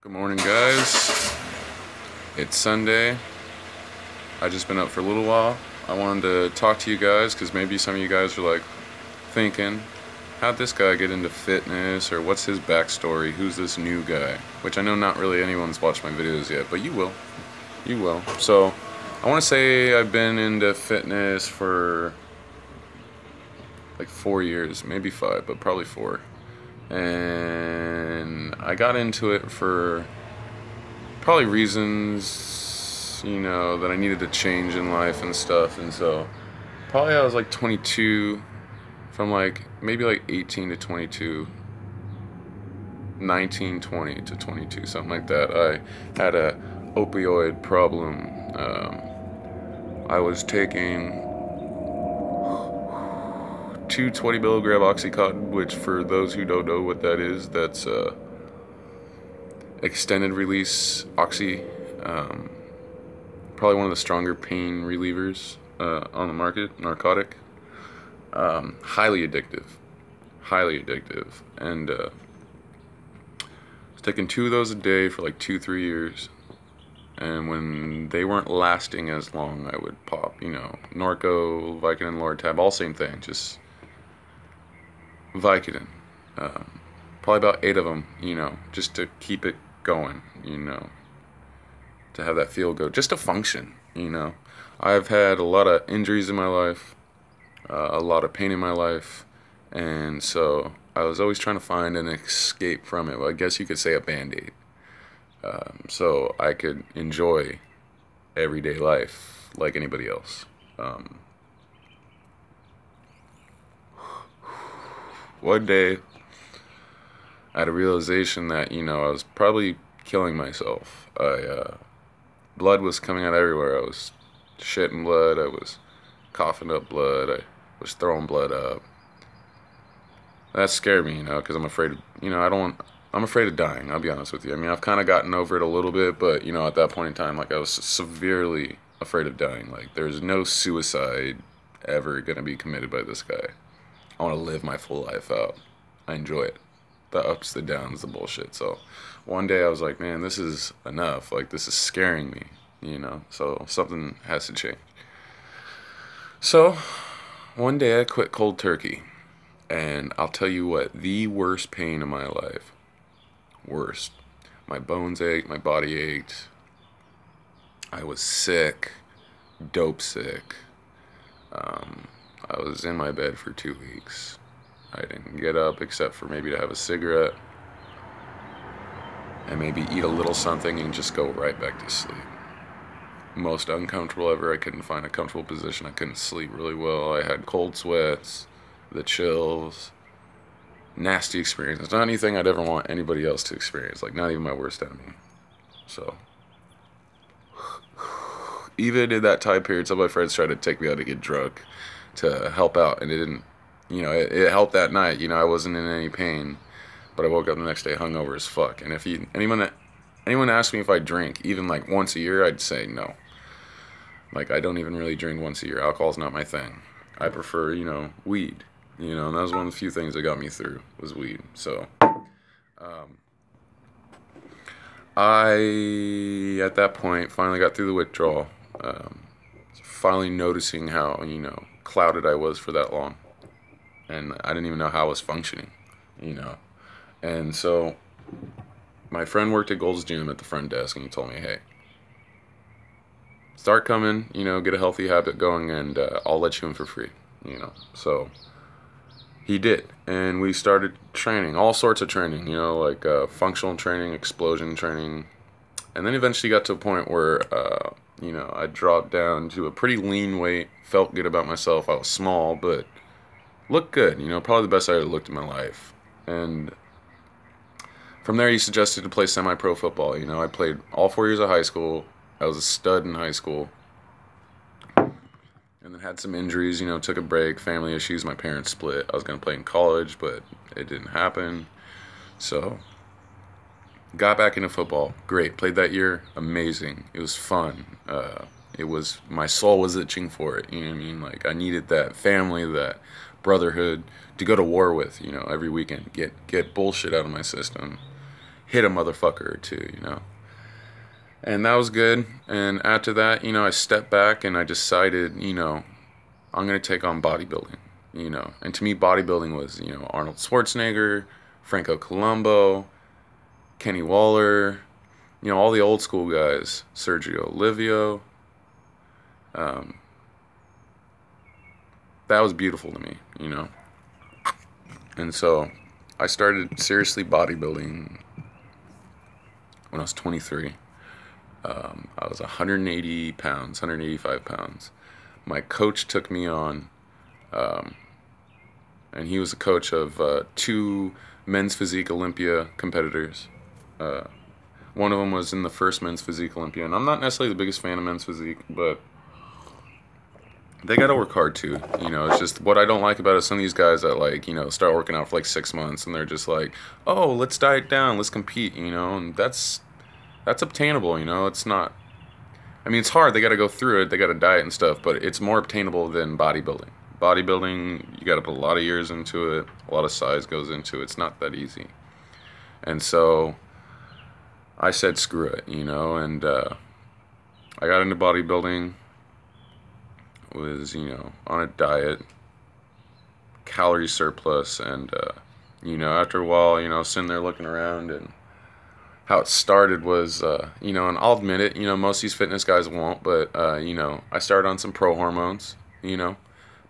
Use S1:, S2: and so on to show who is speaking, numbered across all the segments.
S1: Good morning, guys. It's Sunday. I just been up for a little while. I wanted to talk to you guys because maybe some of you guys are like thinking, how'd this guy get into fitness, or what's his backstory? Who's this new guy? Which I know not really anyone's watched my videos yet, but you will. You will. So I want to say I've been into fitness for like 4 years, maybe 5, but probably 4. And I got into it for probably reasons, that I needed to change in life and stuff. And so probably I was like 22, from like maybe like 18 to 22, 19, 20 to 22, something like that. I had a opioid problem. I was taking 220 milligram Oxycontin, which for those who don't know what that is, that's extended release oxy, probably one of the stronger pain relievers on the market, narcotic. Highly addictive, and I was taking 2 of those a day for like 2-3 years. And when they weren't lasting as long, I would pop, Norco, Vicodin, Lortab, all same thing, just Vicodin. Probably about 8 of them, just to keep it going, to have that feel good, just to function, I've had a lot of injuries in my life, a lot of pain in my life, and so I was always trying to find an escape from it. Well, I guess you could say a band-aid, so I could enjoy everyday life like anybody else. One day I had a realization that, I was probably killing myself. Blood was coming out everywhere. I was shitting blood. I was coughing up blood. I was throwing blood up. That scared me, because I'm afraid of, I'm afraid of dying, I'll be honest with you. I mean, I've kind of gotten over it a little bit, but, at that point in time, like, I was severely afraid of dying. Like, there's no suicide ever going to be committed by this guy. I want to live my full life out. I enjoy it. The ups, the downs, the bullshit. So one day I was like, man, this is enough. Like, this is scaring me, so something has to change. So one day I quit cold turkey, and I'll tell you what, the worst pain in my life, worst. My bones ached, my body ached. I was sick, dope sick. I was in my bed for 2 weeks. I didn't get up except for maybe to have a cigarette and maybe eat a little something and just go right back to sleep. Most uncomfortable ever. I couldn't find a comfortable position. I couldn't sleep really well. I had cold sweats, the chills, nasty experience. It's not anything I'd ever want anybody else to experience, like not even my worst enemy. So even in that time period, some of my friends tried to take me out to get drunk to help out, and it didn't, it helped that night. I wasn't in any pain, but I woke up the next day hungover as fuck. And if anyone asked me if I drink even like once a year, I'd say no. Like, I don't even really drink once a year. Alcohol's not my thing. I prefer, weed, and that was one of the few things that got me through, was weed. So I, at that point, finally got through the withdrawal. Finally noticing how, clouded I was for that long. And I didn't even know how I was functioning, And so my friend worked at Gold's Gym at the front desk, and he told me, hey, start coming, get a healthy habit going, and I'll let you in for free, So he did, and we started training, all sorts of training, like functional training, explosion training, and then eventually got to a point where, I dropped down to a pretty lean weight, felt good about myself. I was small, but looked good, probably the best I ever looked in my life. And from there, he suggested to play semi-pro football. I played all 4 years of high school. I was a stud in high school. And then had some injuries, took a break, family issues, my parents split. I was going to play in college, but it didn't happen. So got back into football. Great. Played that year. Amazing. It was fun. My soul was itching for it. You know what I mean? Like, I needed that family, that brotherhood to go to war with, every weekend. Get bullshit out of my system. hit a motherfucker or two, you know. And that was good. And after that, you know, I stepped back and I decided, you know, I'm going to take on bodybuilding, you know. And to me, bodybuilding was, you know, Arnold Schwarzenegger, Franco Columbu, Kenny Waller, you know, all the old school guys, Sergio Livio. That was beautiful to me, you know. And so I started seriously bodybuilding when I was 23. I was 180 pounds, 185 pounds. My coach took me on, and he was the coach of 2 men's physique Olympia competitors. One of them was in the first men's physique Olympia, and I'm not necessarily the biggest fan of men's physique, but they gotta work hard too. You know, it's just what I don't like about it. Some of these guys that, like, you know, start working out for like 6 months and they're just like, oh, let's diet down, let's compete, you know, and that's obtainable, you know. It's not. I mean, it's hard. They got to go through it. They got to diet and stuff, but it's more obtainable than bodybuilding. Bodybuilding, you got to put a lot of years into it. A lot of size goes into it. It's not that easy. And so I said, screw it, you know, and I got into bodybuilding. Was, you know, on a diet, calorie surplus, and you know, after a while, you know, sitting there looking around, and how it started was, you know, and I'll admit it, you know, most of these fitness guys won't, but you know, I started on some pro hormones, you know,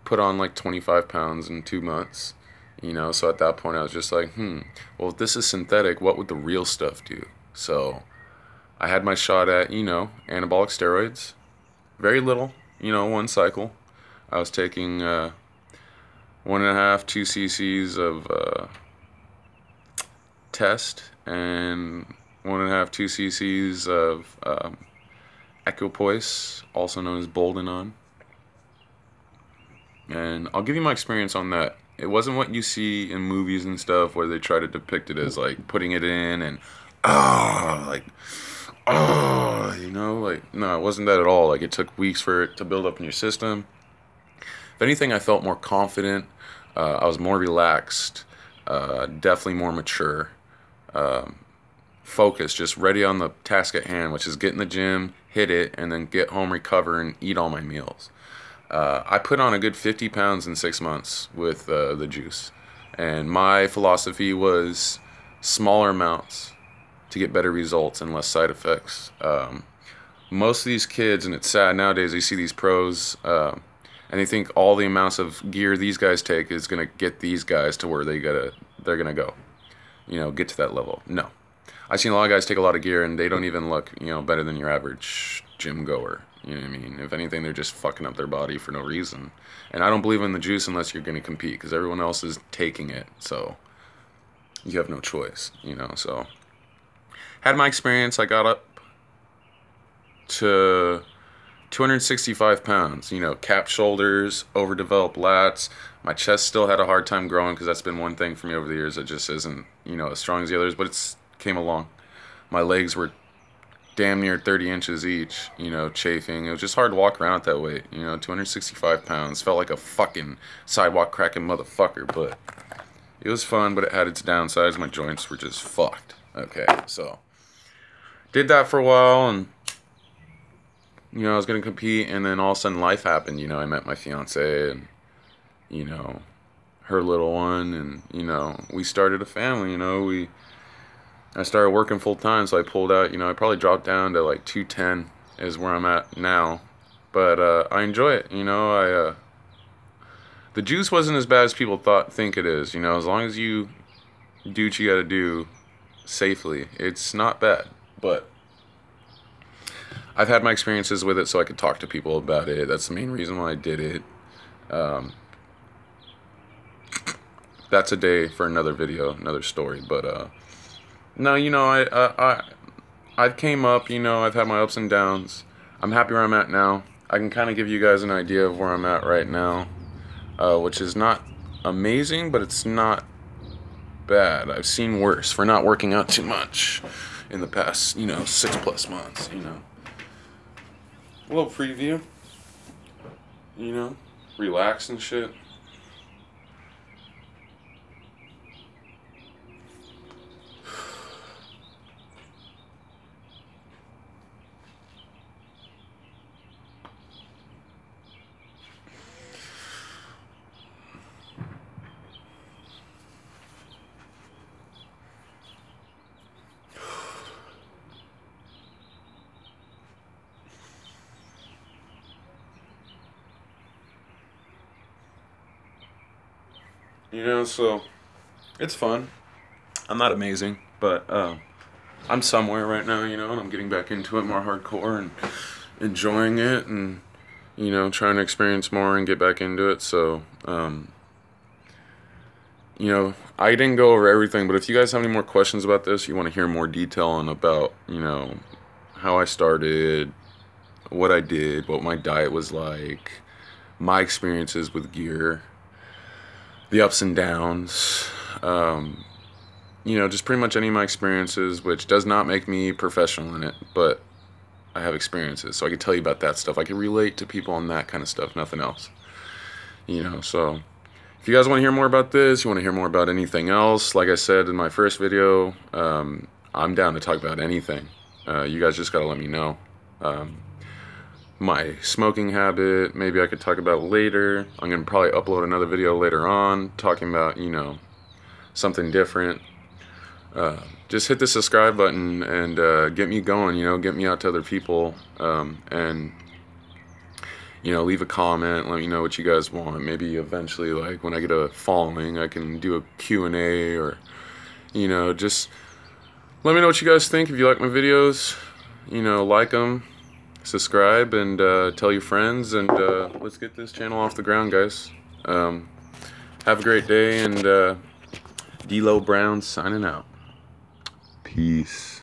S1: put on like 25 pounds in 2 months, you know. So at that point I was just like, well, if this is synthetic, what would the real stuff do? So I had my shot at, you know, anabolic steroids. Very little, you know, 1 cycle. I was taking 1.5, 2 cc's of test and 1.5, 2 cc's of Equipoise, also known as Boldenon. And I'll give you my experience on that. It wasn't what you see in movies and stuff where they try to depict it as like putting it in and you know, like, no, it wasn't that at all. Like, it took weeks for it to build up in your system. If anything, I felt more confident. I was more relaxed, definitely more mature, focused, just ready on the task at hand, which is get in the gym, hit it, and then get home, recover, and eat all my meals. I put on a good 50 pounds in 6 months with the juice. And my philosophy was smaller amounts to get better results and less side effects. Most of these kids, and it's sad nowadays, they see these pros and they think all the amounts of gear these guys take is going to get these guys to where they're going to go, you know, get to that level. No. I've seen a lot of guys take a lot of gear and they don't even look, you know, better than your average gym goer. You know what I mean? If anything, they're just fucking up their body for no reason. And I don't believe in the juice unless you're going to compete, because everyone else is taking it. So you have no choice, you know. So had my experience. I got up to 265 pounds, you know, capped shoulders, overdeveloped lats. My chest still had a hard time growing, because that's been one thing for me over the years. It just isn't, you know, as strong as the others, but it's came along. My legs were damn near 30 inches each, you know, chafing. It was just hard to walk around at that weight, you know. 265 pounds. Felt like a fucking sidewalk cracking motherfucker, but it was fun, but it had its downsides. My joints were just fucked. Okay, so did that for a while, and you know, I was gonna compete, and then all of a sudden life happened. You know, I met my fiance, and you know, her little one, and you know, we started a family. You know, I started working full time, so I pulled out. You know, I probably dropped down to like 210 is where I'm at now, but I enjoy it. You know, the juice wasn't as bad as people think it is. You know, as long as you do what you got to do safely, it's not bad. But I've had my experiences with it, so I could talk to people about it. That's the main reason why I did it. That's a day for another video, another story. But no, you know, I came up. You know, I've had my ups and downs. I'm happy where I'm at now. I can kind of give you guys an idea of where I'm at right now, which is not amazing, but it's not bad. I've seen worse for not working out too much in the past, you know, 6+ months, you know. A little preview, you know, relax and shit. You know, so it's fun. I'm not amazing, but I'm somewhere right now, you know, and I'm getting back into it more hardcore and enjoying it, and you know, trying to experience more and get back into it. So you know, I didn't go over everything, but if you guys have any more questions about this, you want to hear more detail on about, you know, how I started, what I did, what my diet was like, my experiences with gear, the ups and downs, you know, just pretty much any of my experiences, which does not make me professional in it, but I have experiences, so I can tell you about that stuff. I can relate to people on that kind of stuff, nothing else. You know, so if you guys want to hear more about this, you want to hear more about anything else, like I said in my first video, I'm down to talk about anything. You guys just gotta let me know. My smoking habit, maybe I could talk about later. I'm gonna probably upload another video later on talking about, you know, something different. Just hit the subscribe button and get me going, you know, get me out to other people, and you know, leave a comment, let me know what you guys want. Maybe eventually, like, when I get a following, I can do a Q&A, or, you know, just let me know what you guys think. If you like my videos, you know, like them, subscribe, and tell your friends, and let's get this channel off the ground, guys. Have a great day, and D-Lo Brown signing out. Peace.